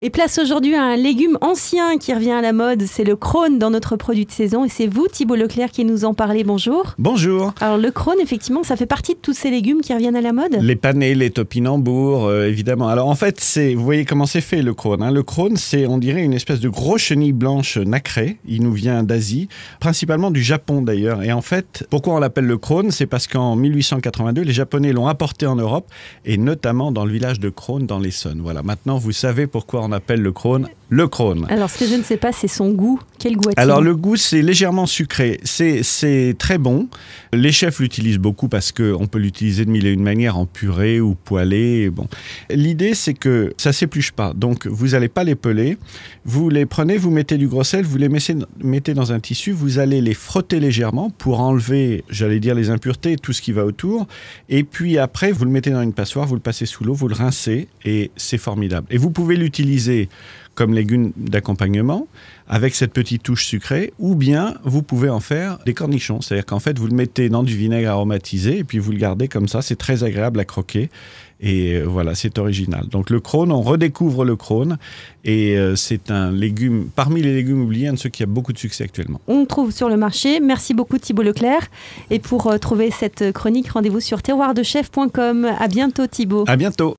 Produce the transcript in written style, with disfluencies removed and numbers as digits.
Et place aujourd'hui à un légume ancien qui revient à la mode, c'est le crône dans notre produit de saison. Et c'est vous, Thibault Leclerc, qui nous en parlez. Bonjour. Bonjour. Alors le crône, effectivement, ça fait partie de tous ces légumes qui reviennent à la mode? Les panais, les topinambours, évidemment. Alors en fait, vous voyez comment c'est fait le crône. Le crône, c'est, on dirait, une espèce de gros chenille blanche nacrée. Il nous vient d'Asie, principalement du Japon d'ailleurs. Et en fait, pourquoi on l'appelle le crône? C'est parce qu'en 1882, les Japonais l'ont apporté en Europe, et notamment dans le village de Crône, dans l'Essonne. Voilà, maintenant vous savez pourquoi on appelle le crône. Alors, ce que je ne sais pas, c'est son goût. Quel goût a-t-il? Alors, le goût, c'est légèrement sucré. C'est très bon. Les chefs l'utilisent beaucoup parce qu'on peut l'utiliser de mille et une manières, en purée ou poêlé. Bon. L'idée, c'est que ça ne s'épluche pas. Donc, vous n'allez pas les peler. Vous les prenez, vous mettez du gros sel, vous les mettez dans un tissu. Vous allez les frotter légèrement pour enlever, j'allais dire, les impuretés, tout ce qui va autour. Et puis après, vous le mettez dans une passoire, vous le passez sous l'eau, vous le rincez et c'est formidable. Et vous pouvez l'utiliser comme légume d'accompagnement, avec cette petite touche sucrée, ou bien vous pouvez en faire des cornichons. C'est-à-dire qu'en fait, vous le mettez dans du vinaigre aromatisé, et puis vous le gardez comme ça, c'est très agréable à croquer, et voilà, c'est original. Donc le crône, on redécouvre le crône, et c'est un légume, parmi les légumes oubliés, un de ceux qui a beaucoup de succès actuellement. On le trouve sur le marché. Merci beaucoup Thibault Leclerc. Et pour trouver cette chronique, rendez-vous sur terroirdechef.com. À bientôt Thibault. À bientôt.